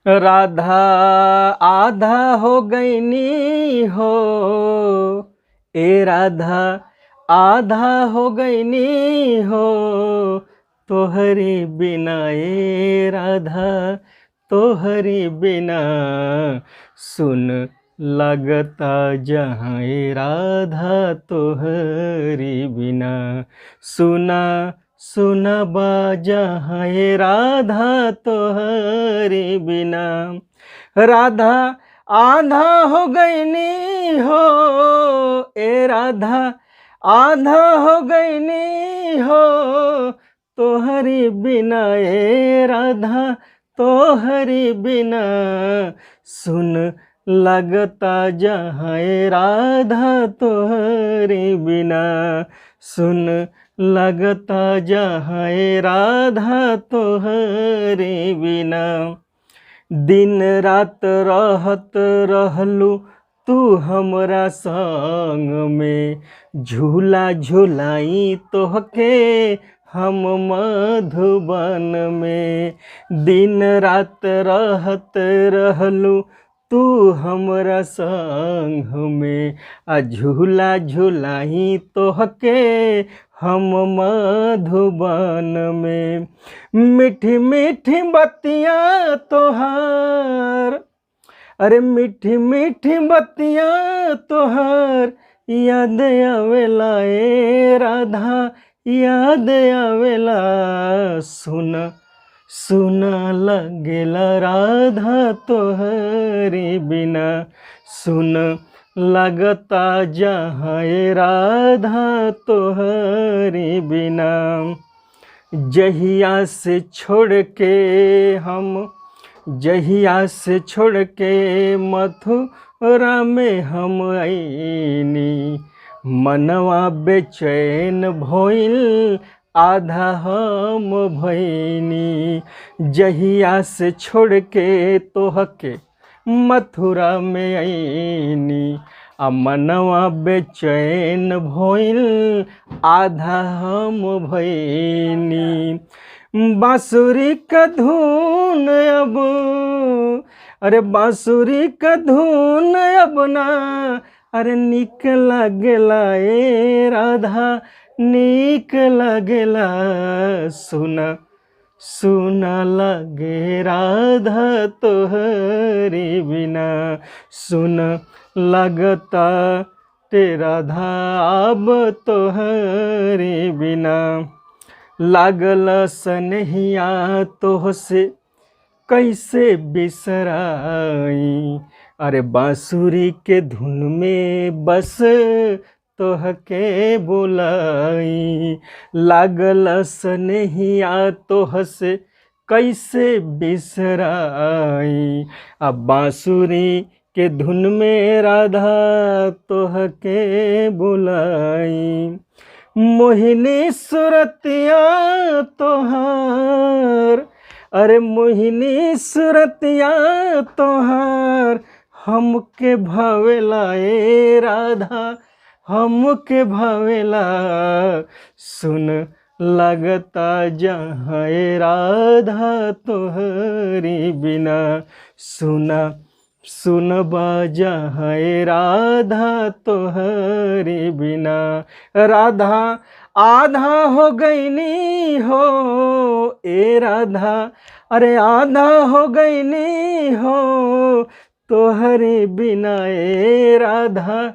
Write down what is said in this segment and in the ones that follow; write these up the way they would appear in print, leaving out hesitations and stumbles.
राधा आधा हो गईनी हो, ए राधा आधा हो गईनी हो, तोहरी बिना ए राधा तोहरी बिना सुन लगता जहाँ ए राधा तोहरी बिना सुना सुना बाजा है राधा तोहरी बिना। राधा आधा हो गईनी हो, ए राधा आधा हो गईनी हो, तोहरी बिना ए राधा तोहरी बिना सुन लगता जहाँ ए राधा तोहरी बिना सुन लगता जहाँ ए राधा तोहरे बिना। दिन रात रहत रहलू तू हमरा संग में, झूला झुलाई तोहके हम मधुबन में। दिन रात रहत रहलू तू हमरा संग में, आ झूला झुलाई तोहके हम मधुबन में। मीठी मीठी बतिया तोहार, अरे मीठी मीठी बतिया तोहार याद आवेला ए राधा याद आवेला। सुन सुना लगेला राधा तोहरी बिना सुन लगता जहाँ ए राधा तोहरी बिना। जहिया से छोड़ के हम जहिया से छोड़ के मथुरा में हम आईनी, मनवा बेचैन भइल आधा हम भइनी। जहिया से छोड़ के तोहके मथुरा में आईनी, आ मनवा बेचैन भइल आधा हम भइनी। बांसुरी का धुन अब, अरे बांसुरी का धुन अब ना, अरे नीक लागेला ए राधा नीक लागेला। सुना सुना लगे राधा तोहरी बिना सुन लगता ते राधा अब तोहरी बिना। लागल सनहिया तोहसे कैसे बिसराई, अरे बांसुरी के धुन में बस तोहके बुलाई। लागल सनहिया तोहसे कैसे बिसराई, अब बांसुरी के धुन में राधा तोहके बुलाई। मोहिनी सुरतिया तोहार, अरे मोहिनी सुरतिया तोहार हमके भावेला ए राधा हमके भावेला। सुन लगता जहाँ ए राधा तोहरी बिना सुना सुन बाजा है राधा तोहरी बिना। राधा आधा हो गईनी हो, ए राधा अरे आधा हो गईनी हो, तोहरी बिना ए राधा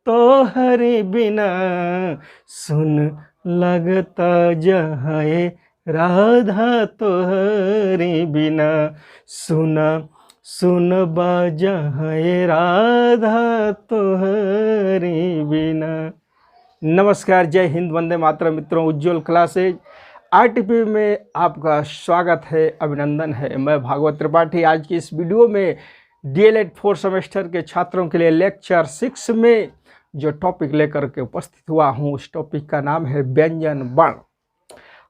तोहरी बिना। सुन लगता जहाँ ए राधा तोहरी बिना सुना सुन बाजा है राधा तोहरी बिना। नमस्कार, जय हिंद, वंदे मातरम। मित्रों, उज्ज्वल क्लासेज आरटीपी में आपका स्वागत है, अभिनंदन है। मैं भागवत त्रिपाठी आज की इस वीडियो में डीएलएड 4 सेमेस्टर के छात्रों के लिए लेक्चर 6 में जो टॉपिक लेकर के उपस्थित हुआ हूँ, उस टॉपिक का नाम है व्यंजन वर्ण।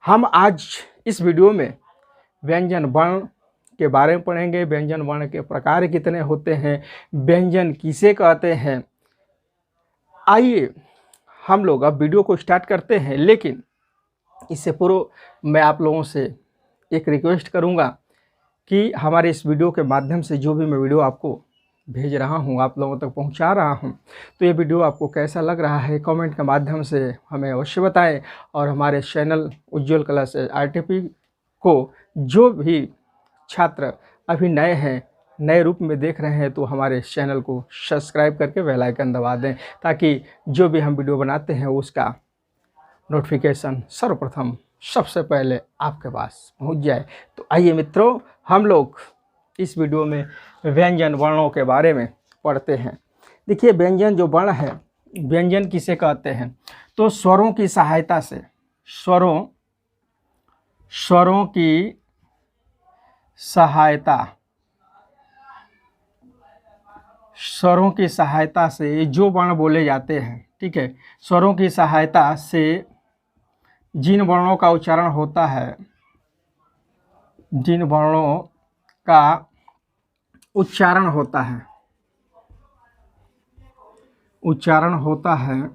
हम आज इस वीडियो में व्यंजन वर्ण के बारे में पढ़ेंगे। व्यंजन वर्ण के प्रकार कितने होते हैं, व्यंजन किसे कहते हैं। आइए हम लोग अब वीडियो को स्टार्ट करते हैं, लेकिन इससे पूर्व मैं आप लोगों से एक रिक्वेस्ट करूंगा कि हमारे इस वीडियो के माध्यम से जो भी मैं वीडियो आपको भेज रहा हूँ, आप लोगों तक पहुँचा रहा हूँ, तो ये वीडियो आपको कैसा लग रहा है कमेंट के माध्यम से हमें अवश्य बताएं। और हमारे चैनल उज्ज्वल क्लास RTP को जो भी छात्र अभी नए हैं, नए रूप में देख रहे हैं, तो हमारे चैनल को सब्सक्राइब करके बेल आइकन दबा दें, ताकि जो भी हम वीडियो बनाते हैं उसका नोटिफिकेशन सर्वप्रथम सबसे पहले आपके पास पहुंच जाए। तो आइए मित्रों, हम लोग इस वीडियो में व्यंजन वर्णों के बारे में पढ़ते हैं। देखिए, व्यंजन जो वर्ण है, व्यंजन किसे कहते हैं? तो स्वरों की सहायता से, स्वरों की सहायता से जो वर्ण बोले जाते हैं, ठीक है, स्वरों की सहायता से जिन वर्णों का उच्चारण होता है, जिन वर्णों का उच्चारण होता है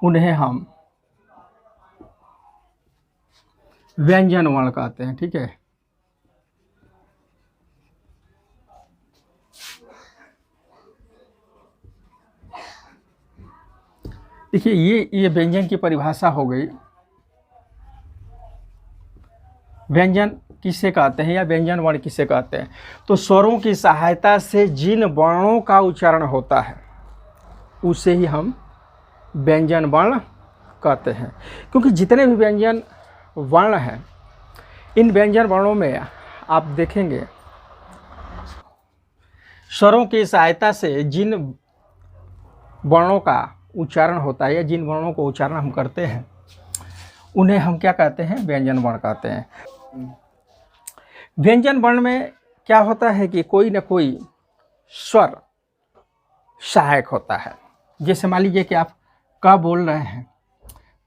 उन्हें हम व्यंजन वर्ण कहते हैं। ठीक है, देखिए ये व्यंजन की परिभाषा हो गई। व्यंजन किसे कहते हैं या व्यंजन वर्ण किसे कहते हैं? तो स्वरों की सहायता से जिन वर्णों का उच्चारण होता है उसे ही हम व्यंजन वर्ण कहते हैं। क्योंकि जितने भी व्यंजन वर्ण हैं, इन व्यंजन वर्णों में आप देखेंगे स्वरों की सहायता से जिन वर्णों का उच्चारण होता है या जिन वर्णों को उच्चारण हम करते हैं उन्हें हम क्या कहते हैं? व्यंजन वर्ण कहते हैं। व्यंजन वर्ण में क्या होता है कि कोई ना कोई स्वर सहायक होता है। जैसे मान लीजिए कि आप क बोल रहे हैं,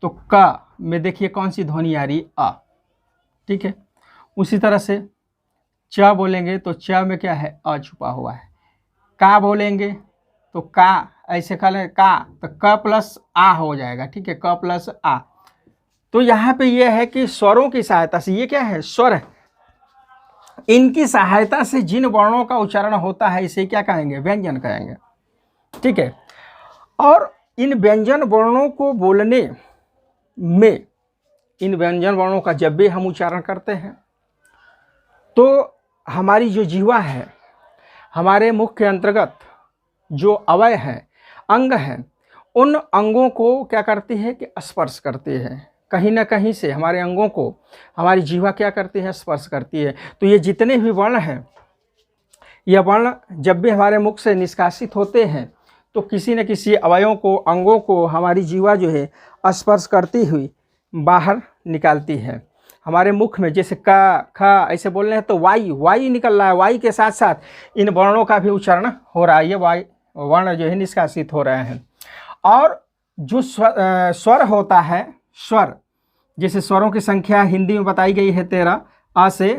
तो क में देखिए कौन सी ध्वनि आ रही? अ। ठीक है, उसी तरह से च बोलेंगे तो च में क्या है? अ छुपा हुआ है। का बोलेंगे तो का ऐसे कर लें का, तो क प्लस आ हो जाएगा। ठीक है, क प्लस आ। तो यहाँ पे ये है कि स्वरों की सहायता से, ये क्या है? स्वर है। इनकी सहायता से जिन वर्णों का उच्चारण होता है इसे क्या कहेंगे? व्यंजन कहेंगे। ठीक है, और इन व्यंजन वर्णों को बोलने में, इन व्यंजन वर्णों का जब भी हम उच्चारण करते हैं तो हमारी जो जीवा है, हमारे मुख के अंतर्गत जो अवयव हैं, अंग हैं, उन अंगों को क्या करती है कि स्पर्श करती है। कहीं ना कहीं से हमारे अंगों को हमारी जीवा क्या करती है? स्पर्श करती है। तो ये जितने भी वर्ण हैं, यह वर्ण जब भी हमारे मुख से निष्कासित होते हैं तो किसी न किसी अवयवों को, अंगों को हमारी जीवा जो है स्पर्श करती हुई बाहर निकालती है। हमारे मुख में जैसे क ख ऐसे बोल रहे हैं तो वायु निकल रहा है, वायु के साथ साथ इन वर्णों का भी उच्चारण हो रहा है। ये वायु वर्ण जो है निष्कासित हो रहे हैं। और जो स्वर होता है, स्वर, जैसे स्वरों की संख्या हिंदी में बताई गई है 13, अ से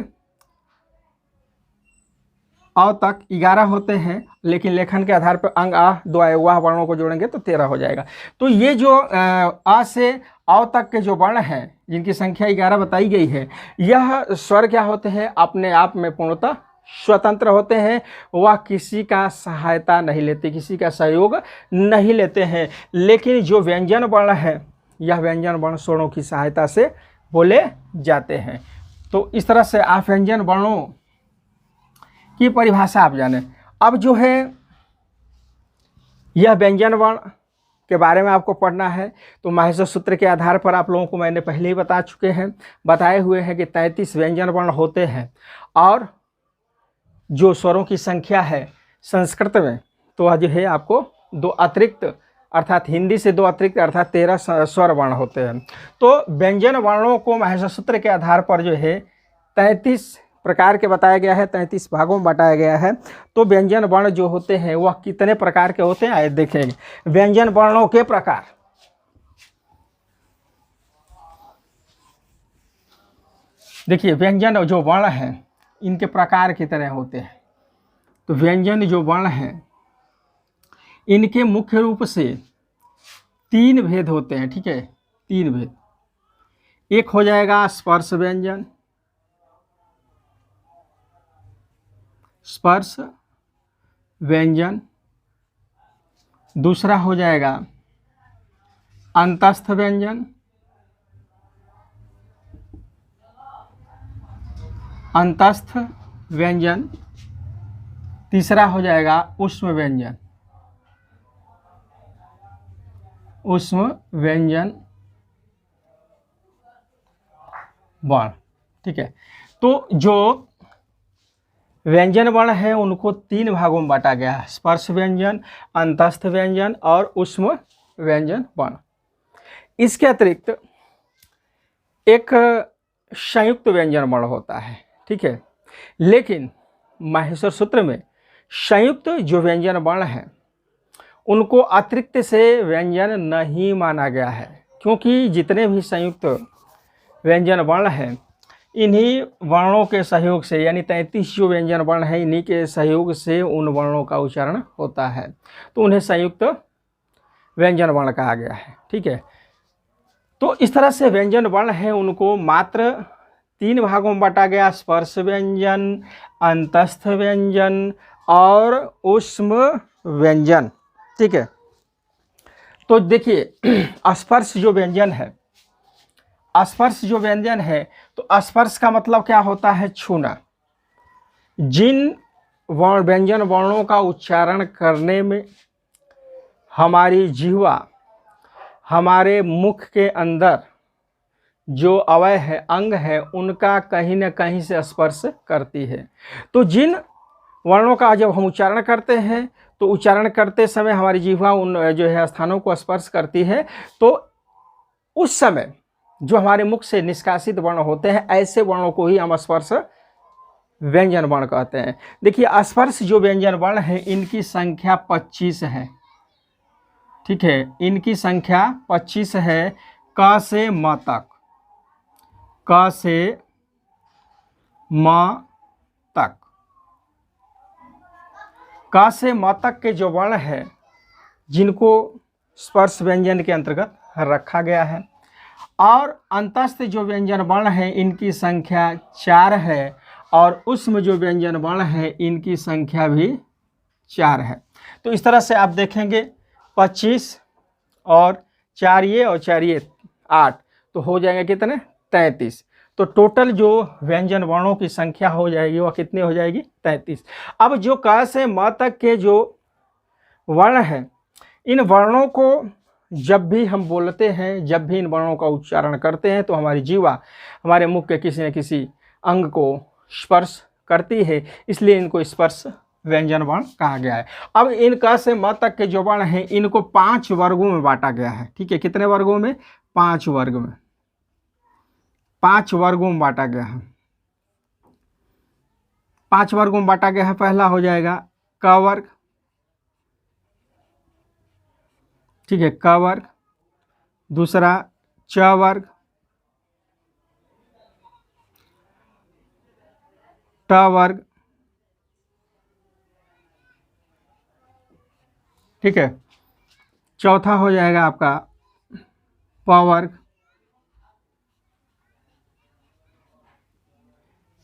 अ तक 11 होते हैं, लेकिन लेखन के आधार पर अंग आ दो वाह वर्णों को जोड़ेंगे तो 13 हो जाएगा। तो ये जो अ से अ तक के जो वर्ण हैं जिनकी संख्या 11 बताई गई है, यह स्वर क्या होते हैं? अपने आप में पूर्णतः स्वतंत्र होते हैं। वह किसी का सहायता नहीं लेते, किसी का सहयोग नहीं लेते हैं। लेकिन जो व्यंजन वर्ण है, यह व्यंजन वर्ण स्वरों की सहायता से बोले जाते हैं। तो इस तरह से आप व्यंजन वर्णों की परिभाषा आप जाने। अब जो है यह व्यंजन वर्ण के बारे में आपको पढ़ना है, तो माहेश्वर सूत्र के आधार पर आप लोगों को मैंने पहले ही बताए हुए हैं कि 33 व्यंजन वर्ण होते हैं। और जो स्वरों की संख्या है संस्कृत में, तो वह जो है आपको 2 अतिरिक्त, अर्थात हिंदी से 2 अतिरिक्त अर्थात 13 स्वर वर्ण होते हैं। तो व्यंजन वर्णों को माहेश्वर सूत्र के आधार पर जो है 33 प्रकार के बताया गया है, 33 भागों में बांटा गया है। तो व्यंजन वर्ण जो होते हैं वह कितने प्रकार के होते हैं आइए देखेंगे। व्यंजन वर्णों के प्रकार, देखिए व्यंजन जो वर्ण हैं इनके प्रकार की तरह होते हैं। तो व्यंजन जो वर्ण हैं इनके मुख्य रूप से 3 भेद होते हैं। ठीक है, 3 भेद। एक हो जाएगा स्पर्श व्यंजन, स्पर्श व्यंजन, दूसरा हो जाएगा अंतस्थ व्यंजन, अंतस्थ व्यंजन, तीसरा हो जाएगा ऊष्म व्यंजन, ऊष्म व्यंजन वर्ण। ठीक है, तो जो व्यंजन वर्ण है उनको 3 भागों में बांटा गया है, स्पर्श व्यंजन, अंतस्थ व्यंजन और ऊष्म व्यंजन वर्ण। इसके अतिरिक्त एक संयुक्त व्यंजन वर्ण होता है। ठीक है, लेकिन माहेश्वर सूत्र में संयुक्त जो व्यंजन वर्ण है उनको अतिरिक्त से व्यंजन नहीं माना गया है, क्योंकि जितने भी संयुक्त व्यंजन वर्ण हैं इन्हीं वर्णों के सहयोग से, यानी 33 जो व्यंजन वर्ण हैं इन्हीं के सहयोग से उन वर्णों का उच्चारण होता है, तो उन्हें संयुक्त व्यंजन वर्ण कहा गया है। ठीक है, तो इस तरह से व्यंजन वर्ण है उनको मात्र 3 भागों में बांटा गया, स्पर्श व्यंजन, अंतस्थ व्यंजन और ऊष्म व्यंजन। ठीक है, तो देखिए स्पर्श जो व्यंजन है, स्पर्श जो व्यंजन है, तो स्पर्श का मतलब क्या होता है? छूना। जिन व्यंजन वर्णों का उच्चारण करने में हमारी जिह्वा हमारे मुख के अंदर जो अवयव है, अंग है, उनका कहीं न कहीं से स्पर्श करती है। तो जिन वर्णों का जब हम उच्चारण करते हैं तो उच्चारण करते समय हमारी जिह्वा उन जो है स्थानों को स्पर्श करती है, तो उस समय जो हमारे मुख से निष्कासित वर्ण होते हैं ऐसे वर्णों को ही हम स्पर्श व्यंजन वर्ण कहते हैं। देखिए स्पर्श जो व्यंजन वर्ण है इनकी संख्या 25 है। ठीक है, इनकी संख्या 25 है, क से म तक, क से म तक। क से म तक के जो वर्ण है जिनको स्पर्श व्यंजन के अंतर्गत रखा गया है, और अंतस्थ जो व्यंजन वर्ण है इनकी संख्या 4 है, और ऊष्म जो व्यंजन वर्ण है इनकी संख्या भी 4 है। तो इस तरह से आप देखेंगे 25 और 4 ये और 4 ये 8, तो हो जाएंगे कितने? 33। तो टोटल जो व्यंजन वर्णों की संख्या हो जाएगी वह कितनी हो जाएगी? 33। अब जो क से म तक के जो वर्ण हैं इन वर्णों को जब भी हम बोलते हैं, जब भी इन वर्णों का उच्चारण करते हैं तो हमारी जीवा हमारे मुख के किसी न किसी अंग को स्पर्श करती है, इसलिए इनको स्पर्श व्यंजन वर्ण कहा गया है। अब इन क से म तक के जो वर्ण हैं इनको 5 वर्गों में बांटा गया है। ठीक है, कितने वर्गों में? 5 वर्ग में, 5 वर्गों में बांटा गया है। 5 वर्गों में बांटा गया है। पहला हो जाएगा क वर्ग। ठीक है, क वर्ग। दूसरा च वर्ग, ट वर्ग। ठीक है, चौथा हो जाएगा आपका प वर्ग,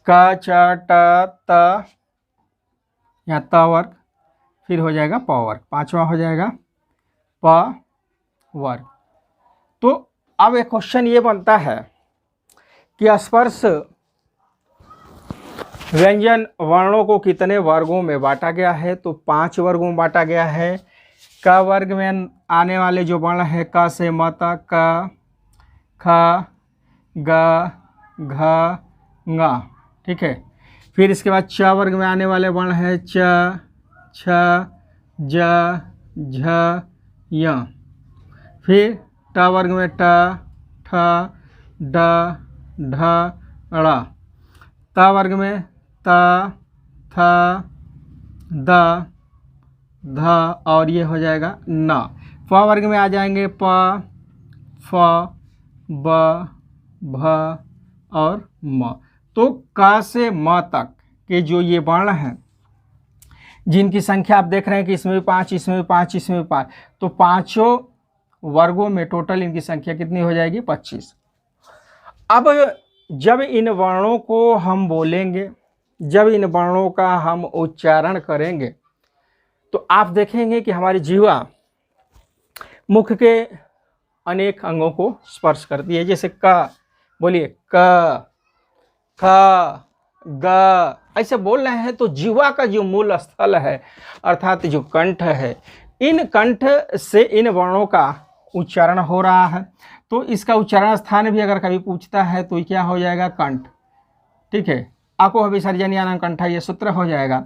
क च ट त, यहाँ त वर्ग, फिर हो जाएगा प वर्ग, 5वां हो जाएगा प वर्ग। तो अब एक क्वेश्चन ये बनता है कि स्पर्श व्यंजन वर्णों को कितने वर्गों में बांटा गया है? तो 5 वर्गों में बांटा गया है। क वर्ग में आने वाले जो वर्ण है क से म तक, क, ख, ग, घ, ङ। ठीक है, फिर इसके बाद च वर्ग में आने वाले वर्ण है च, छ, ज, झ, य। फिर ट वर्ग में ट, ठ, ड, ढ, ड़। त वर्ग में त, थ, द, ध और ये हो जाएगा न। फ वर्ग में आ जाएंगे प, फ, ब, भ और म। तो क से म तक के जो ये वर्ण हैं जिनकी संख्या आप देख रहे हैं कि इसमें भी 5, इसमें भी 5, इसमें भी 5, तो पांचों वर्गों में टोटल इनकी संख्या कितनी हो जाएगी? 25। अब जब इन वर्णों को हम बोलेंगे जब इन वर्णों का हम उच्चारण करेंगे तो आप देखेंगे कि हमारी जीवा मुख के अनेक अंगों को स्पर्श करती है। जैसे क, बोलिए क, ख, ग, ऐसे बोल रहे हैं तो जीवा का जो मूल स्थल है अर्थात जो कंठ है, इन कंठ से इन वर्णों का उच्चारण हो रहा है। तो इसका उच्चारण स्थान भी अगर कभी पूछता है तो क्या हो जाएगा, कंठ। ठीक है, आको विसर्जनीयानां कंठ, ये सूत्र हो जाएगा।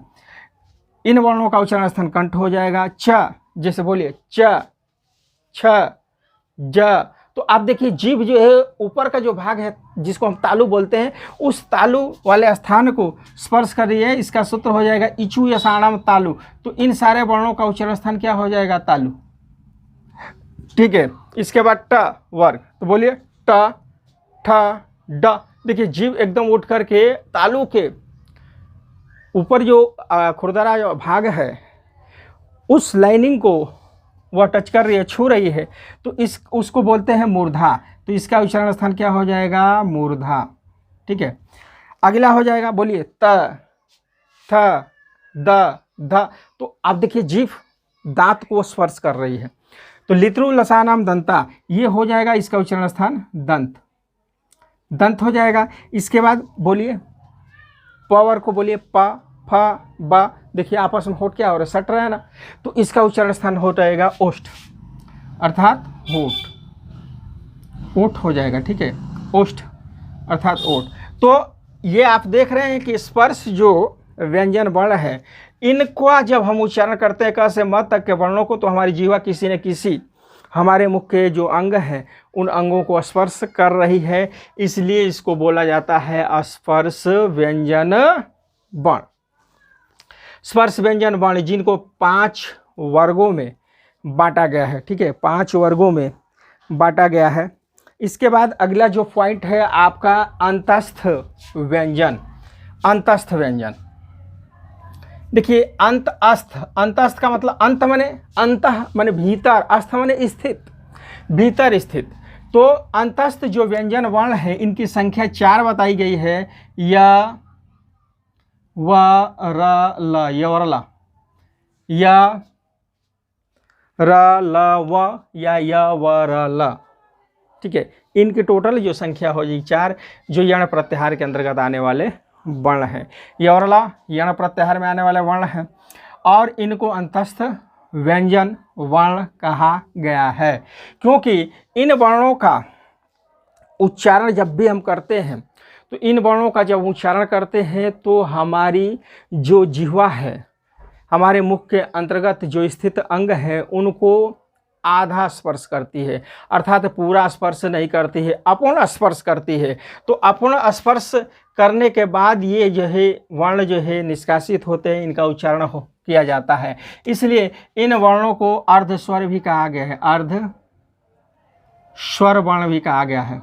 इन वर्णों का उच्चारण स्थान कंठ हो जाएगा। च, जैसे बोलिए च, छ, ज। तो आप देखिए जीभ जो है ऊपर का जो भाग है जिसको हम तालु बोलते हैं, उस तालु वाले स्थान को स्पर्श कर रही है। इसका सूत्र हो जाएगा इचु यसाणम तालु। तो इन सारे वर्णों का उच्चारण स्थान क्या हो जाएगा, तालु। ठीक है, इसके बाद ट वर्ग, तो बोलिए ट, ठ, ड। देखिए जीभ एकदम उठ करके तालु के ऊपर जो खुरदरा जो भाग है उस लाइनिंग को वह टच कर रही है, छू रही है, तो उसको बोलते हैं मूर्धा। तो इसका उच्चारण स्थान क्या हो जाएगा, मूर्धा। ठीक है, अगला हो जाएगा, बोलिए त, थ, द, ध। तो आप देखिए जीभ दांत को स्पर्श कर रही है, तो लित्रु लसानाम दंता, ये हो जाएगा इसका उच्चारण स्थान दंत, दंत हो जाएगा। इसके बाद बोलिए पावर को बोलिए प, फ, ब। देखिए आपस में होठ क्या हो रहा है, सट रहा है ना, तो इसका उच्चारण स्थान हो जाएगा ओष्ठ अर्थात होठ, ओठ हो जाएगा। ठीक है, ओष्ठ अर्थात ओठ। तो ये आप देख रहे हैं कि स्पर्श जो व्यंजन वर्ण है, इनका जब हम उच्चारण करते हैं क से म तक के वर्णों को, तो हमारी जीवा किसी न किसी हमारे मुख के जो अंग हैं उन अंगों को स्पर्श कर रही है, इसलिए इसको बोला जाता है स्पर्श व्यंजन वर्ण। स्पर्श व्यंजन वर्ण जिनको 5 वर्गों में बांटा गया है। ठीक है, 5 वर्गों में बांटा गया है। इसके बाद अगला जो पॉइंट है आपका अंतस्थ व्यंजन। अंतस्थ व्यंजन, देखिए अंत अस्थ, अंतस्थ का मतलब अंत माने अंतः माने भीतर, अस्थ माने स्थित, भीतर स्थित। तो अंतस्थ जो व्यंजन वर्ण है इनकी संख्या 4 बताई गई है। य, व, र, ल, यवरला, या र, ल, व, या य, व, र, ल। ठीक है, इनकी टोटल जो संख्या हो जाएगी 4, जो यण प्रत्याहार के अंतर्गत आने वाले वर्ण हैं। यवरला यण प्रत्याहार में आने वाले वर्ण हैं और इनको अंतस्थ व्यंजन वर्ण कहा गया है, क्योंकि इन वर्णों का उच्चारण जब भी हम करते हैं तो इन वर्णों का जब उच्चारण करते हैं तो हमारी जो जिह्वा है, हमारे मुख के अंतर्गत जो स्थित अंग है, उनको आधा स्पर्श करती है, अर्थात पूरा स्पर्श नहीं करती है, अपूर्ण स्पर्श करती है। तो अपूर्ण स्पर्श करने के बाद ये जो है वर्ण जो है निष्कासित होते हैं, इनका उच्चारण किया जाता है। इसलिए इन वर्णों को अर्ध स्वर भी कहा गया है, अर्ध स्वर वर्ण भी कहा गया है।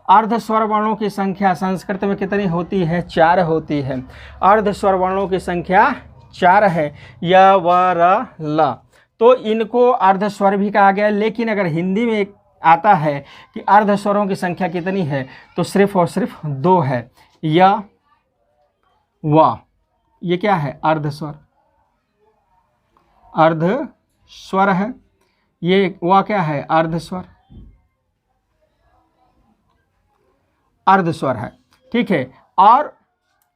अर्ध स्वर वर्णों की संख्या संस्कृत में कितनी होती है, 4 होती है। अर्ध स्वर वर्णों की संख्या 4 है, य, व, र, ल। तो इनको अर्ध स्वर भी कहा गया है। लेकिन अगर हिंदी में आता है कि अर्ध स्वरों की संख्या कितनी है, तो सिर्फ और सिर्फ 2 है, य, व। ये क्या है, अर्ध स्वर, अर्ध स्वर है। ये व क्या है, अर्ध स्वर, अर्ध स्वर है। ठीक है, और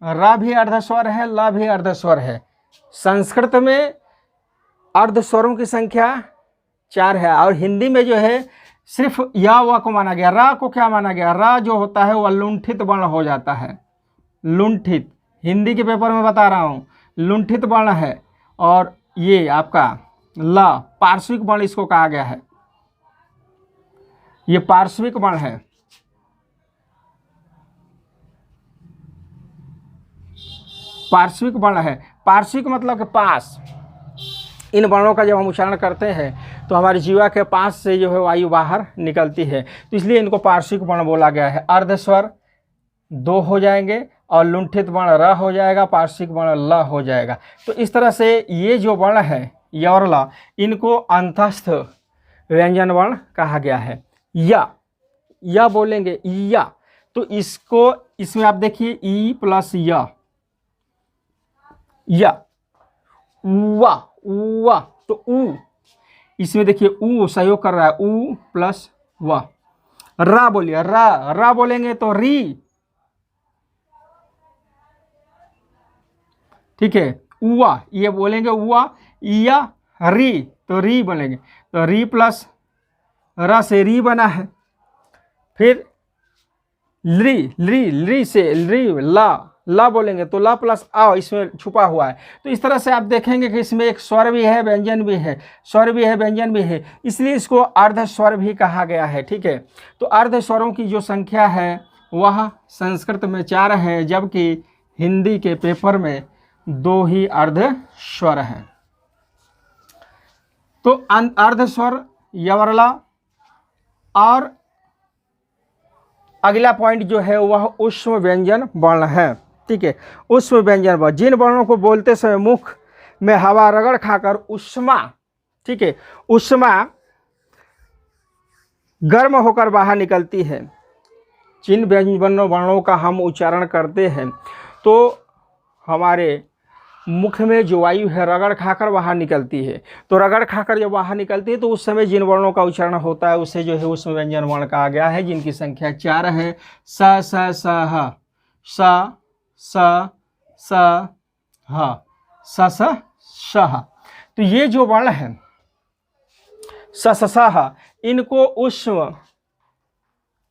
र भी अर्ध स्वर है, ल भी अर्ध स्वर है। संस्कृत में अर्ध स्वरों की संख्या 4 है और हिंदी में जो है सिर्फ या व को माना गया। र को क्या माना गया, र जो होता है वह लुंठित वर्ण हो जाता है, लुंठित। हिंदी के पेपर में बता रहा हूँ, लुंठित वर्ण है। और ये आपका ल पार्श्विक वर्ण इसको कहा गया है, ये पार्श्विक वर्ण है। पार्श्विक वर्ण है, पार्श्विक मतलब के पास। इन वर्णों का जब हम उच्चारण करते हैं तो हमारी जीवा के पास से जो है वायु बाहर निकलती है, तो इसलिए इनको पार्श्विक वर्ण बोला गया है। अर्ध स्वर 2 हो जाएंगे और लुंठित वर्ण र हो जाएगा, पार्श्विक वर्ण ल हो जाएगा। तो इस तरह से ये जो वर्ण है य और ल, इनको अंतस्थ व्यंजन वर्ण कहा गया है। या बोलेंगे या, तो इसको इसमें आप देखिए ई प्लस य, या, वा, वा, तो ऊ, इसमें देखिए ऊ सहयोग कर रहा है, ऊ प्लस वा। रा बोलिए, रा, रा बोलेंगे तो री, ठीक है। उआ ये बोलेंगे उआ, या री तो री बोलेंगे, तो री प्लस रा से री बना है। फिर ली, ली, ली से ली, ला, ला बोलेंगे तो ला प्लस आ इसमें छुपा हुआ है। तो इस तरह से आप देखेंगे कि इसमें एक स्वर भी है, व्यंजन भी है, स्वर भी है, व्यंजन भी है, इसलिए इसको अर्ध स्वर भी कहा गया है, ठीक है। तो अर्ध स्वरों की जो संख्या है वह संस्कृत में 4 है, जबकि हिंदी के पेपर में 2 ही अर्ध स्वर हैं। तो अर्ध स्वर यवरला, और अगला पॉइंट जो है वह ऊष्म व्यंजन वर्ण है, ठीक है। ऊष्म व्यंजन वर्ण जिन वर्णों को बोलते समय मुख में हवा रगड़ खाकर उष्मा, ठीक है, उष्मा गर्म होकर बाहर निकलती है। जिन व्यंजन वर्णों का हम उच्चारण करते हैं तो हमारे मुख में जो वायु है रगड़ खाकर बाहर निकलती है, तो रगड़ खाकर जब बाहर निकलती है तो उस समय जिन वर्णों का उच्चारण होता है उसे जो है उसमें व्यंजन वर्ण कहा गया है, जिनकी संख्या 4 है। स, स, स, ह, स, स, स, ह, स, स, श, ह। तो ये जो वर्ण है स, स, स, ह, इनको ऊष्म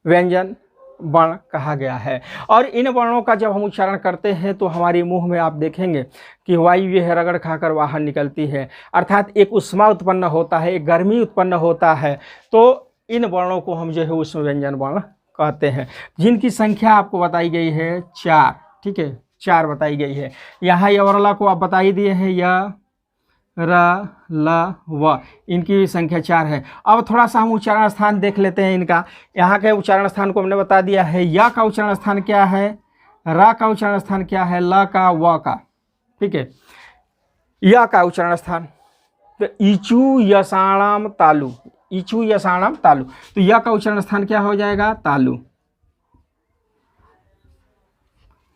व्यंजन वर्ण कहा गया है। और इन वर्णों का जब हम उच्चारण करते हैं तो हमारे मुंह में आप देखेंगे कि वायु यह रगड़ खाकर बाहर निकलती है, अर्थात एक उष्मा उत्पन्न होता है, एक गर्मी उत्पन्न होता है। तो इन वर्णों को हम जो है ऊष्म व्यंजन वर्ण कहते हैं, जिनकी संख्या आपको बताई गई है 4, ठीक है, 4 बताई गई है। यहाँ यवरला को आप बता ही दिए हैं, य, र, ल, व, इनकी संख्या 4 है। अब थोड़ा सा हम उच्चारण स्थान देख लेते हैं इनका। यहाँ के उच्चारण स्थान को हमने बता दिया है। या का उच्चारण स्थान क्या है, रा का उच्चारण स्थान क्या है, ल का, व का, ठीक है। या का उच्चारण स्थान तो इचू यसाणाम तालु, इचू यसाणाम तालु, तो या का उच्चारण स्थान क्या हो जाएगा, तालु,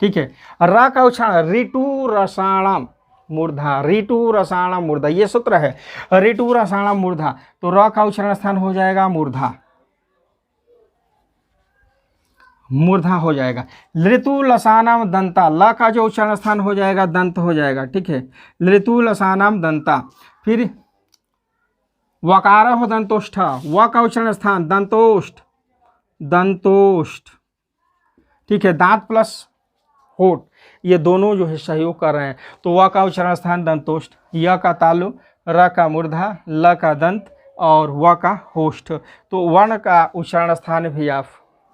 ठीक है। रा का उच्चारण ऋतु रसाणाम मूर्धा, ऋतु रसाणाम मूर्धा, ये सूत्र है, ऋतु रसाणाम मूर्धा, तो र का उच्चारण स्थान हो जाएगा मूर्धा, मूर्धा हो जाएगा। ऋतु लसानाम दंता, ल का जो उच्चारण स्थान हो जाएगा दंत हो जाएगा, ठीक है, ऋतु लसानाम दंता। फिर वकार हो दंतोष्ठ, व का उच्चारण स्थान दंतोष्ठ, दंतोष्ठ, ठीक है, दांत प्लस होठ ये दोनों जो है सहयोग कर रहे हैं, तो व का उच्चारण स्थान दंतोष्ठ, य का तालु, र का मूर्धा, ल का दंत और व का होष्ठ। तो वर्ण का उच्चारण स्थान भी आप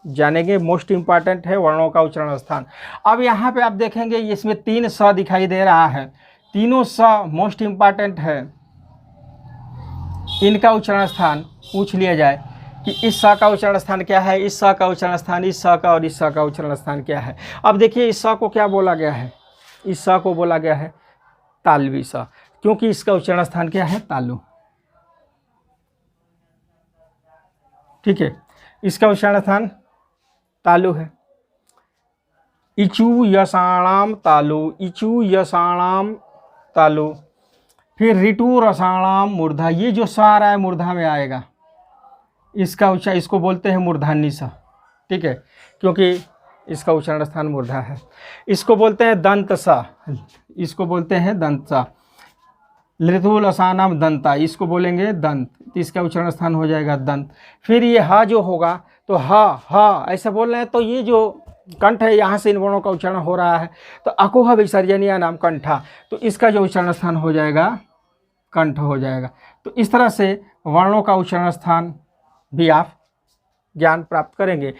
जानेंगे, मोस्ट इंपॉर्टेंट है वर्णों का उच्चारण स्थान। अब यहाँ पे आप देखेंगे इसमें 3 स दिखाई दे रहा है, तीनों स मोस्ट इंपॉर्टेंट है। इनका उच्चारण स्थान पूछ लिया जाए कि इस स का उच्चारण स्थान क्या है, इस स का उच्चारण स्थान, इस स का और इस स का उच्चारण स्थान क्या है। अब देखिए इस स को क्या बोला गया है, इस स को बोला गया है तालवी स, क्योंकि इसका उच्चारण स्थान क्या है, तालु, ठीक है, इसका उच्चारण स्थान तालु है। इचू यसाणाम तालु, इचू यसाणाम तालु। फिर ऋतु रसाणाम मूर्धा, ये जो स आ रहा है मूर्धा में आएगा, इसका उच्चारण, इसको बोलते हैं मूर्धान्नी सा, ठीक है, क्योंकि इसका उच्चारण स्थान मूर्धा है। इसको बोलते हैं दंत सा, इसको बोलते हैं दंत सा। ऋतु लसानाम दंता, इसको बोलेंगे दंत, तो इसका उच्चारण स्थान हो जाएगा दंत। फिर ये ह जो होगा तो ह ऐसा बोल रहे हैं, तो ये जो कंठ है यहाँ से इन वर्णों का उच्चारण हो रहा है, तो अकोह विसर्जनीय नाम कंठा, तो इसका जो उच्चारण स्थान हो जाएगा कंठ हो जाएगा। तो इस तरह से वर्णों का उच्चारण स्थान भी आप ज्ञान प्राप्त करेंगे।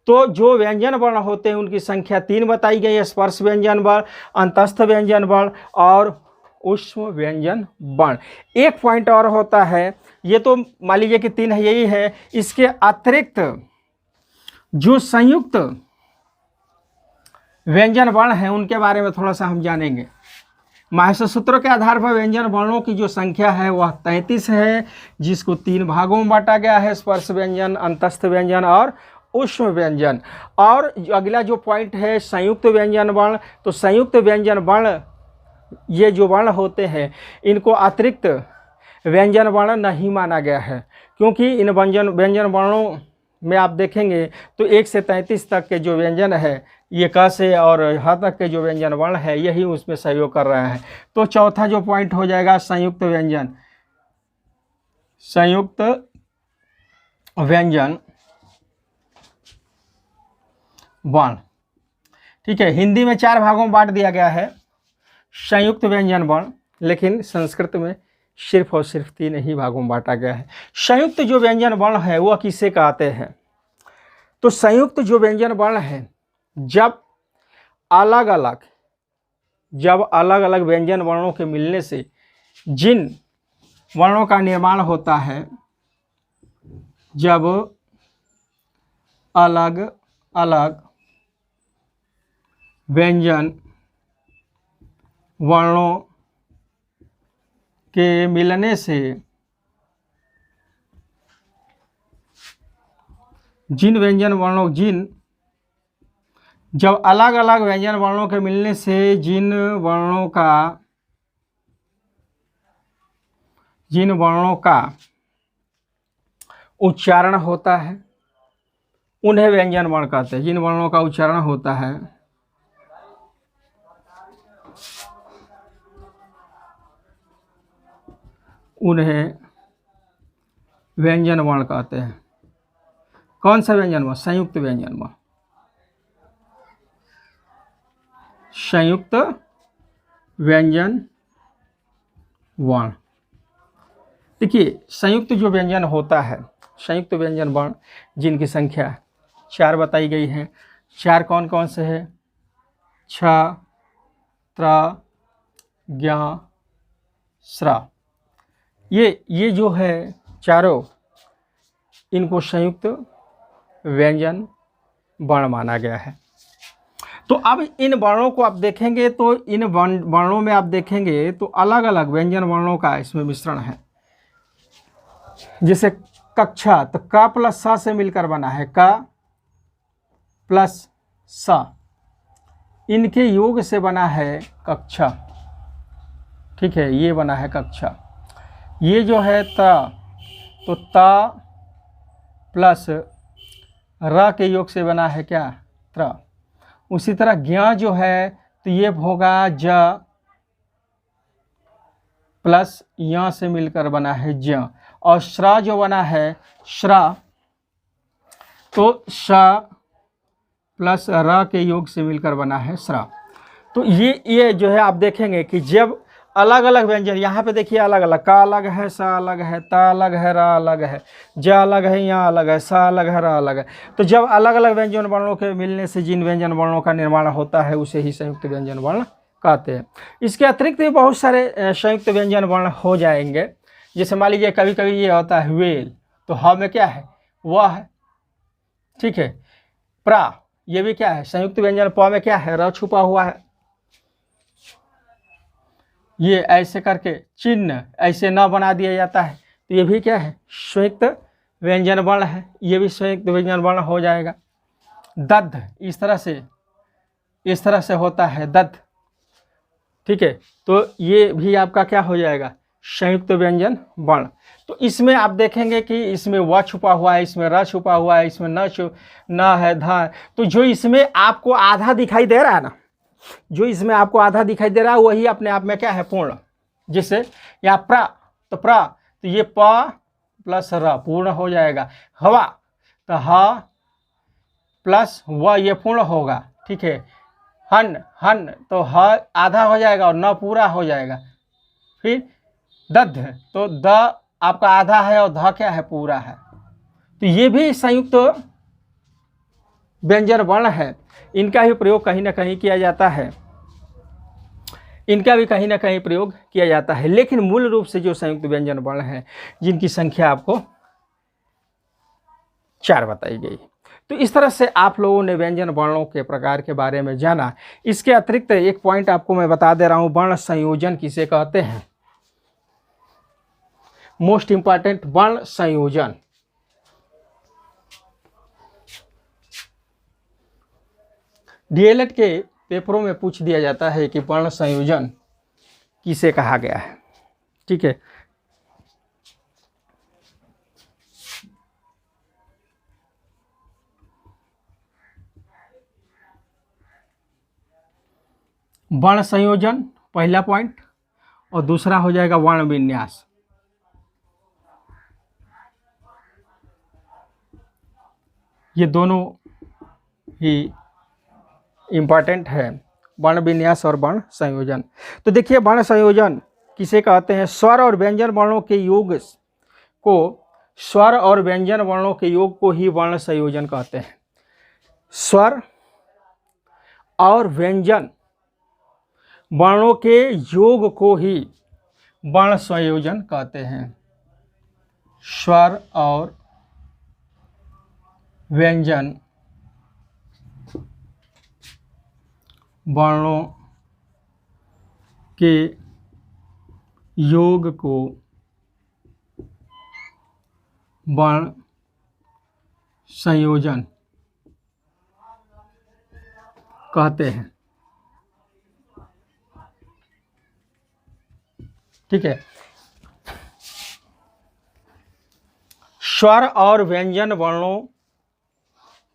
तो जो व्यंजन वर्ण होते हैं उनकी संख्या 3 बताई गई है, स्पर्श व्यंजन वर्ण, अंतस्थ व्यंजन वर्ण और ऊष्म व्यंजन वर्ण। एक पॉइंट और होता है, ये तो मान लीजिए कि 3 है, यही है, इसके अतिरिक्त जो संयुक्त व्यंजन वर्ण हैं उनके बारे में थोड़ा सा हम जानेंगे। माहेश्वर सूत्रों के आधार पर व्यंजन वर्णों की जो संख्या है वह 33 है, जिसको 3 भागों में बांटा गया है, स्पर्श व्यंजन, अंतस्थ व्यंजन और ऊष्म व्यंजन। और अगला जो पॉइंट है संयुक्त व्यंजन वर्ण, तो संयुक्त व्यंजन वर्ण ये जो वर्ण होते हैं इनको अतिरिक्त व्यंजन वर्ण नहीं माना गया है, क्योंकि इन व्यंजन वर्णों में आप देखेंगे तो 1 से 33 तक के जो व्यंजन है ये क से और ह तक के जो व्यंजन वर्ण है यही उसमें सहयोग कर रहा है। तो चौथा जो पॉइंट हो जाएगा संयुक्त व्यंजन, संयुक्त व्यंजन वर्ण। ठीक है, हिंदी में 4 भागों में बांट दिया गया है संयुक्त व्यंजन वर्ण, लेकिन संस्कृत में सिर्फ और सिर्फ 3 ही भागों में बांटा गया है। संयुक्त जो व्यंजन वर्ण है वह किसे कहते हैं? तो संयुक्त जो व्यंजन वर्ण है जब अलग अलग व्यंजन वर्णों के मिलने से जिन वर्णों का निर्माण होता है, जब अलग अलग व्यंजन वर्णों के मिलने से जब अलग अलग व्यंजन वर्णों के मिलने से जिन वर्णों का उच्चारण होता है उन्हें व्यंजन वर्ण कहते हैं। जिन वर्णों का उच्चारण होता है उन्हें व्यंजन वर्ण कहते हैं। कौन सा व्यंजन वर्ण? संयुक्त व्यंजन वर्ण। संयुक्त व्यंजन वर्ण। देखिए, संयुक्त जो व्यंजन होता है, संयुक्त व्यंजन वर्ण जिनकी संख्या 4 बताई गई है। 4 कौन कौन से है? छ, त्र, ज्ञ, स्र। ये जो है चारों, इनको संयुक्त व्यंजन वर्ण माना गया है। तो अब इन वर्णों को आप देखेंगे तो इन वर्णों में आप देखेंगे तो अलग अलग व्यंजन वर्णों का इसमें मिश्रण है। जैसे कक्षा, तो क प्लस स से मिलकर बना है, क प्लस स, इनके योग से बना है कक्षा। ठीक है, ये बना है कक्षा। ये जो है त, तो त प्लस र के योग से बना है क्या? त्र। उसी तरह ज्ञ जो है तो ये होगा ज प्लस य से मिलकर बना है ज्ञ। और श्र जो बना है श्र, तो श प्लस र के योग से मिलकर बना है श्र। तो ये जो है आप देखेंगे कि जब अलग अलग व्यंजन, यहाँ पे देखिए अलग अलग, का अलग है, स अलग है, त अलग है, र अलग है, ज अलग है, यहाँ अलग है, स अलग है, र अलग है। तो जब अलग अलग व्यंजन वर्णों के मिलने से जिन व्यंजन वर्णों का निर्माण होता है उसे ही संयुक्त व्यंजन वर्ण कहते हैं। इसके अतिरिक्त भी बहुत सारे संयुक्त व्यंजन वर्ण हो जाएंगे। जैसे मान लीजिए कभी कभी ये होता है वेल, तो ह में क्या है? वह है। ठीक है, प्रा, ये भी क्या है? संयुक्त व्यंजन। प में क्या है? र छुपा हुआ है। ये ऐसे करके चिन्ह ऐसे न बना दिया जाता है, तो ये भी क्या है? संयुक्त व्यंजन वर्ण है। ये भी संयुक्त व्यंजन वर्ण हो जाएगा। दद्ध, इस तरह से होता है दद्ध। ठीक है, तो ये भी आपका क्या हो जाएगा? संयुक्त व्यंजन वर्ण। तो इसमें आप देखेंगे कि इसमें व छुपा हुआ है, इसमें र छुपा हुआ है, इसमें न है, ध। तो जो इसमें आपको आधा दिखाई दे रहा है ना, जो इसमें आपको आधा दिखाई दे रहा है वही अपने आप में क्या है? पूर्ण। जैसे यहाँ प्र, तो प्र, तो ये प प्लस र पूर्ण हो जाएगा। हवा, तो ह प्लस व ये पूर्ण होगा। ठीक है, हन, तो ह आधा हो जाएगा और न पूरा हो जाएगा। फिर दद्ध, तो द आपका आधा है और ध क्या है? पूरा है। तो ये भी संयुक्त व्यंजन वर्ण है। इनका भी प्रयोग कहीं ना कहीं किया जाता है, इनका भी कहीं ना कहीं प्रयोग किया जाता है। लेकिन मूल रूप से जो संयुक्त व्यंजन वर्ण है जिनकी संख्या आपको 4 बताई गई। तो इस तरह से आप लोगों ने व्यंजन वर्णों के प्रकार के बारे में जाना। इसके अतिरिक्त एक पॉइंट आपको मैं बता दे रहा हूँ, वर्ण संयोजन किसे कहते हैं? मोस्ट इंपॉर्टेंट, वर्ण संयोजन। डीएलएड के पेपरों में पूछ दिया जाता है कि वर्ण संयोजन किसे कहा गया है। ठीक है, वर्ण संयोजन पहला पॉइंट, और दूसरा हो जाएगा वर्ण विन्यास। ये दोनों ही इम्पॉर्टेंट है, वर्ण विन्यास और वर्ण संयोजन। तो देखिए, वर्ण संयोजन किसे कहते हैं? स्वर और व्यंजन वर्णों के योग को, स्वर और व्यंजन वर्णों के योग को ही वर्ण संयोजन कहते हैं। स्वर और व्यंजन वर्णों के योग को ही वर्ण संयोजन कहते हैं। स्वर और व्यंजन वर्णों के योग को वर्ण संयोजन कहते हैं। ठीक है, स्वर और व्यंजन वर्णों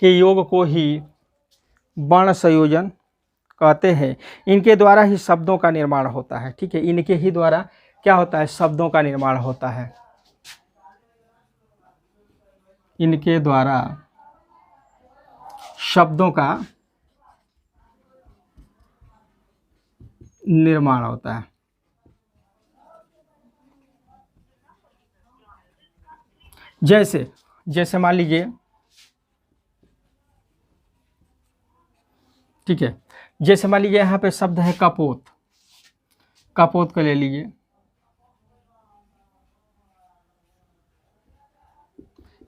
के योग को ही वर्ण संयोजन कहते हैं। इनके द्वारा ही शब्दों का निर्माण होता है। ठीक है, इनके ही द्वारा क्या होता है? शब्दों का निर्माण होता है। इनके द्वारा शब्दों का निर्माण होता है। जैसे मान लीजिए, ठीक है, जैसे मान लीजिए यहाँ पे शब्द है कपोत। कपोत को ले लीजिए,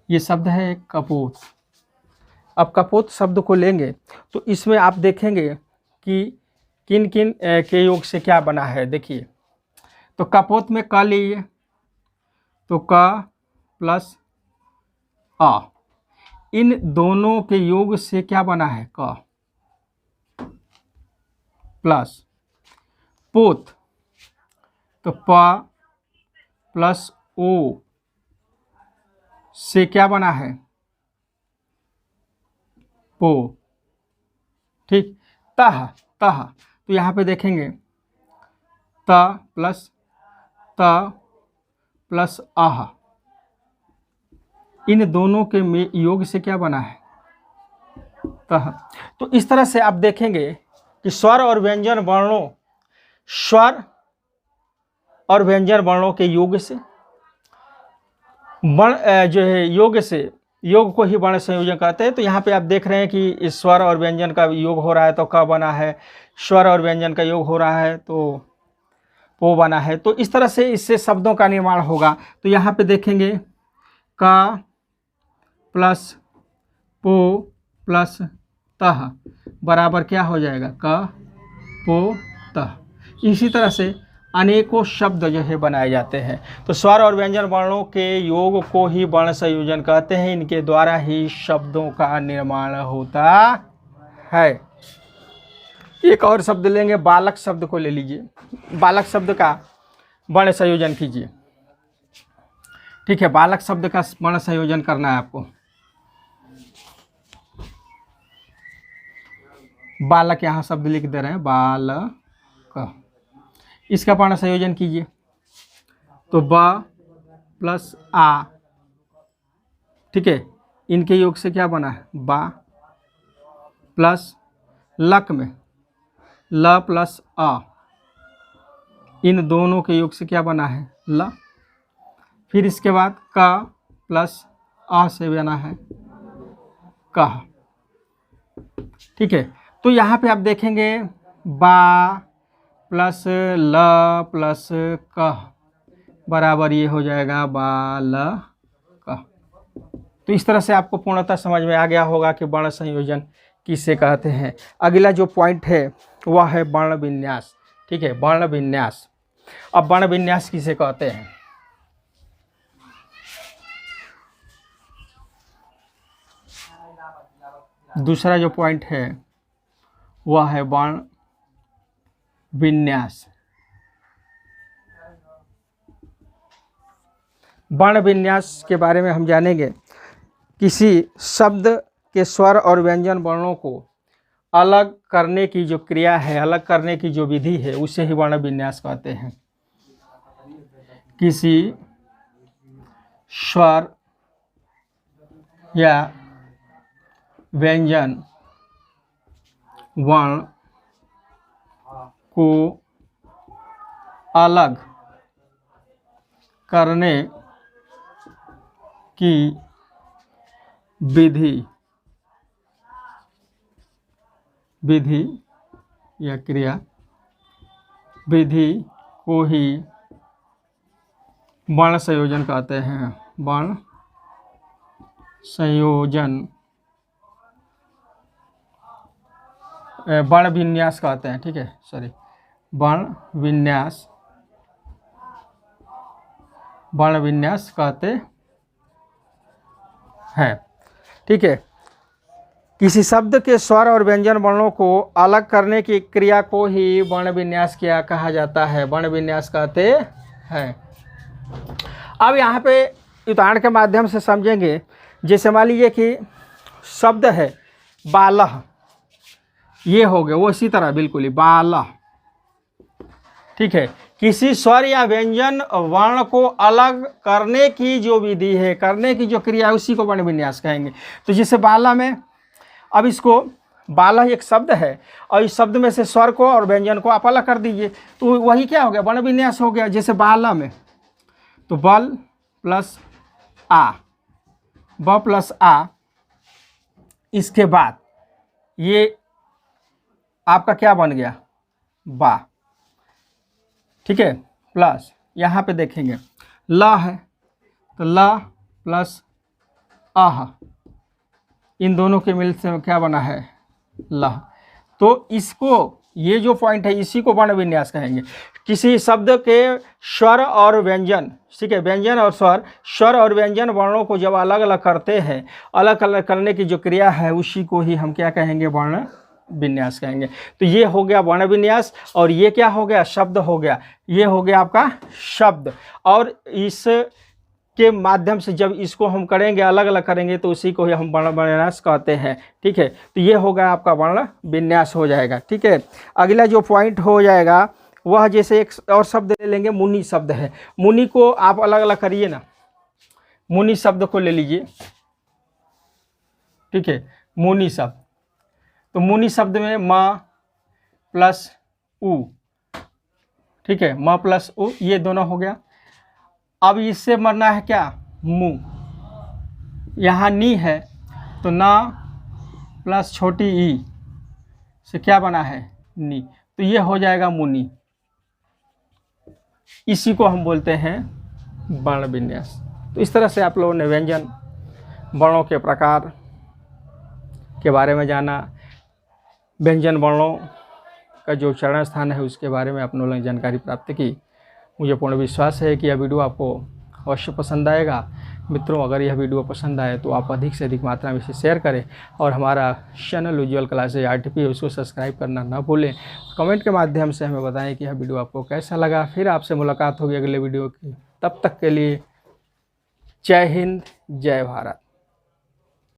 ये शब्द है कपोत। अब कपोत शब्द को लेंगे तो इसमें आप देखेंगे कि किन किन के योग से क्या बना है। देखिए, तो कपोत में क लीजिए, तो क प्लस आ, इन दोनों के योग से क्या बना है? क प्लस पोत, तो प प्लस ओ से क्या बना है? पो। ठीक, तह, तह, तो यहाँ पे देखेंगे त प्लस आह, इन दोनों के योग से क्या बना है? तह। तो इस तरह से आप देखेंगे कि स्वर और व्यंजन वर्णों, स्वर और व्यंजन वर्णों के योग से वर्ण जो है योग से, योग को ही वर्ण संयोजन कहते हैं। तो यहाँ पे आप देख रहे हैं कि स्वर और व्यंजन का योग हो रहा है तो क बना है, स्वर और व्यंजन का योग हो रहा है तो पो बना है। तो इस तरह से इससे शब्दों का निर्माण होगा। तो यहाँ पे देखेंगे क प्लस पो प्लस तह बराबर क्या हो जाएगा? क पो तह। इसी तरह से अनेकों शब्द जो है बनाए जाते हैं। तो स्वर और व्यंजन वर्णों के योग को ही वर्ण संयोजन कहते हैं। इनके द्वारा ही शब्दों का निर्माण होता है। एक और शब्द लेंगे, बालक शब्द को ले लीजिए। बालक शब्द का वर्ण संयोजन कीजिए। ठीक है, बालक शब्द का वर्ण संयोजन करना है आपको। बालक यहाँ शब्द लिख दे रहे हैं, बालक, इसका वर्ण संयोजन कीजिए। तो ब प्लस आ, ठीक है, इनके योग से क्या बना है? बा, प्लस लक में ल प्लस आ, इन दोनों के योग से क्या बना है? ल। फिर इसके बाद का प्लस आ से बना है कह। ठीक है, तो यहाँ पे आप देखेंगे बा प्लस ल प्लस कह बराबर ये हो जाएगा बाल कह। तो इस तरह से आपको पूर्णतः समझ में आ गया होगा कि वर्ण संयोजन किसे कहते हैं। अगला जो पॉइंट है वह है वर्ण विन्यास। ठीक है, वर्ण विन्यास। अब वर्ण विन्यास किसे कहते हैं? दूसरा जो पॉइंट है वह है वर्ण विन्यास। वर्ण विन्यास के बारे में हम जानेंगे। किसी शब्द के स्वर और व्यंजन वर्णों को अलग करने की जो क्रिया है, अलग करने की जो विधि है, उसे ही वर्ण विन्यास कहते हैं। किसी स्वर या व्यंजन वर्ण को अलग करने की विधि या क्रिया विधि को ही वर्ण संयोजन कहते हैं। वर्ण संयोजन, वर्ण विन्यास कहते हैं। ठीक है, सॉरी, वर्ण विन्यास कहते हैं। ठीक है, किसी शब्द के स्वर और व्यंजन वर्णों को अलग करने की क्रिया को ही वर्ण विन्यास क्या कहा जाता है, वर्ण विन्यास कहते हैं। अब यहाँ पे उदाहरण के माध्यम से समझेंगे। जैसे मान लीजिए कि शब्द है बालह, ये हो गया, वो इसी तरह बिल्कुल ही बालह। ठीक है, किसी स्वर या व्यंजन वर्ण को अलग करने की जो विधि है, करने की जो क्रिया है, उसी को वर्ण विन्यास कहेंगे। तो जैसे बाला में, अब इसको बाला एक शब्द है और इस शब्द में से स्वर को और व्यंजन को आप अलग कर दीजिए तो वही क्या हो गया, वर्ण विन्यास हो गया। जैसे बाला में तो बल प्लस आ, ब प्लस आ, इसके बाद ये आपका क्या बन गया, बा। ठीक है, प्लस यहाँ पे देखेंगे ल है तो ल प्लस आह, इन दोनों के मिल से क्या बना है, लह। तो इसको, ये जो पॉइंट है, इसी को वर्ण विन्यास कहेंगे। किसी शब्द के स्वर और व्यंजन, ठीक है, व्यंजन और स्वर और व्यंजन वर्णों को जब अलग अलग करते हैं, अलग अलग करने की जो क्रिया है, उसी को ही हम क्या कहेंगे, वर्ण विन्यास कहेंगे। तो ये हो गया वर्ण विन्यास, और ये क्या हो गया, शब्द हो गया। ये हो गया आपका शब्द, और इस के माध्यम से जब इसको हम करेंगे, अलग अलग करेंगे, तो उसी को ही हम वर्ण विन्यास कहते हैं। ठीक है, तो ये होगा आपका वर्ण विन्यास हो जाएगा। ठीक है, अगला जो पॉइंट हो जाएगा वह, जैसे एक और शब्द ले लेंगे, मुनि शब्द है। मुनि को आप अलग अलग करिए ना, मुनि शब्द को ले लीजिए। ठीक है, मुनि शब्द, तो मुनि शब्द में म प्लस उ, ठीक है, म प्लस उ, ये दोनों हो गया। अब इससे मरना है क्या, मु, यहाँ नी है तो ना प्लस छोटी ई से क्या बना है, नी, तो ये हो जाएगा मुनि। इसी को हम बोलते हैं वर्ण विन्यास। तो इस तरह से आप लोगों ने व्यंजन वर्णों के प्रकार के बारे में जाना, व्यंजन वर्णों का जो उच्चारण स्थान है उसके बारे में आप लोगों ने जानकारी प्राप्त की। मुझे पूर्ण विश्वास है कि यह वीडियो आपको अवश्य पसंद आएगा। मित्रों, अगर यह वीडियो पसंद आए तो आप अधिक से अधिक मात्रा में इसे शेयर करें, और हमारा चैनल उज्ज्वल क्लासेज RTP उसको सब्सक्राइब करना ना भूलें। कमेंट के माध्यम से हमें बताएं कि यह वीडियो आपको कैसा लगा। फिर आपसे मुलाकात होगी अगले वीडियो की, तब तक के लिए जय हिंद, जय भारत।